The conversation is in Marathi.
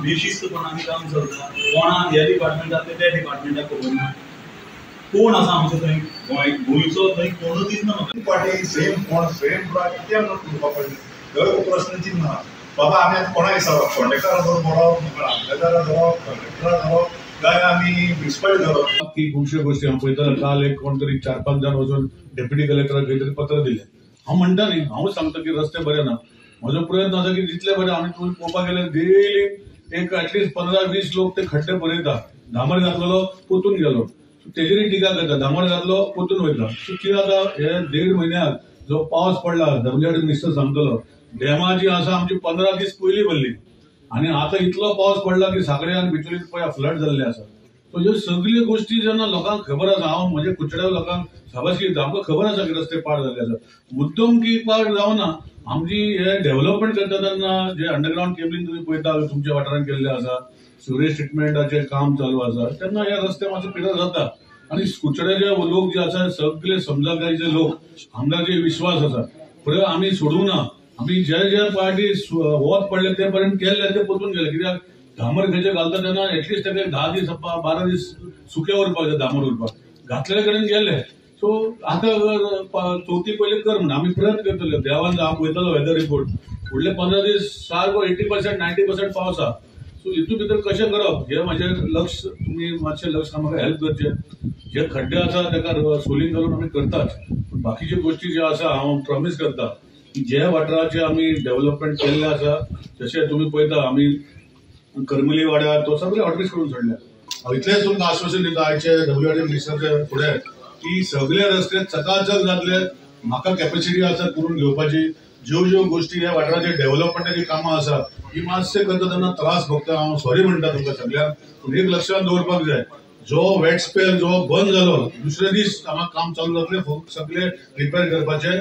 बेशिस्तपणाने काम चलता, कोणाक ह्या डिपार्टमेंटांतले त्या डिपार्टमेंटाक खबर ना, कोण आसा आमचो थंय गोंयचो थंय कोणूच दिसना म्हाका. पाटी सेम कोण सेम कित्याक करपा पडलें हो प्रश्न चिन्ह आहा. बाबा आमी आतां कोणाक विचारप, कॉन्ट्रेक्टरा धरप, आमदारा धरप, कलेक्टरा धरप काय आमी म्युनिसिपालिटी धरप. की खुबश्यो गोष्टी हांव पळयतां. काल एक कोण तरी 4-5 जाण वचून डेप्युटी कलेक्टराक खंय तरी पत्र दिलें. हांव म्हणटा न्ही, हांवूच सांगता की रस्ते बरे ना. म्हजो प्रयत्न आसा की जितले बरे आमी पळोवपाक गेल्यार डेली एक ऍटलिस्ट 15-20 लोक ते खड्डे भरयता. डांबर घातलेलो पोतून गेलो, तेजेरी टिका करता, डांबर घातलो पोतून वयता. सो कितें जाता, हे 1.5 म्हयन्याक जो पावस पडला, WRD मिनिस्टर सांगतलो, डॅमा जी आसा आमची 15 दीस पयलीं भरली आनी आतां इतलो पावस पडला की सांखळे आनी बिचोलीत पळय फ्लड जाल्ले आसा. सो ह्यो सगळ्यो गोष्टी जेन्ना लोकांक खबर आसा, हांव म्हणजे कुचड्या लोकांक शाबासकी दिता, आमकां खबर आसा की रस्ते पाड जाल्ले आसा. मुद्दम की पाड जावना, आमची हे डेव्हलपमेंट करता तेन्ना जे अंडरग्राउंड केबलिंग तुम्ही पळयता तुमच्या वाठारांत केल्ले आसा, सिवरेज ट्रिटमेंटाचे काम चालू आसा, तेन्ना हे रस्ते मातशे पिड्यार जाता. आनी कुचड्याचे लोक जे आसा सगळे समजदारीचे लोक, आमकां विश्वास आसा. फुडें आमी सोडूंक ना. आमी जे पार्टी वत पडले ते पर्यंत केल्ले ते परतून गेले. कित्याक डांबर खंयचे घालता तेन्ना एटलिस्ट तेका 10 दीस 12 दीस सुके उरपाक जाय डांबर उरपाक. घातलेले कडेन गेले. सो आतां चवथी पयली कर म्हणून आमी प्रयत्न करतले. देवान हांव पळयतलो वेदर रिपोर्ट, फुडले 15 दीस सारको 80% 90% पावस आसा. सो हितून भितर कशें करप हे म्हाजें लक्ष, तुमी मातशें लक्ष म्हाका हेल्प करचें. जे खड्डे आसा ताका सोलिंग करून आमी करतात. पूण बाकीच्यो गोष्टी ज्यो आसा हांव प्रॉमिस करता की जे वाठाराचे आमी डेव्हलपमेंट केल्ले आसा, जशें तुमी पळयता आमी करमली वाड्यार तो सगळे ऑर्डरीज करून सोडल्या. हांव इतलेंच तुमकां आश्वासन दिता आयचे WRD मिनिस्टराचे फुडें की सगळे रस्ते चकाचक जातले. म्हाका कॅपॅसिटी आसा करून घेवपाची. ज्यो गोष्टी ह्या वाठाराचे डेव्हलपमेंटाची कामां आसा ही मातशें करता तेन्ना त्रास भोगता. हांव सॉरी म्हणटा तुमकां सगळ्यांक. पूण एक लक्षात दवरपाक जाय, जो वेट स्पेल जो बंद जालो दुसरे दीस हांगा काम चालू जातलें, सगळे रिपेर करपाचें.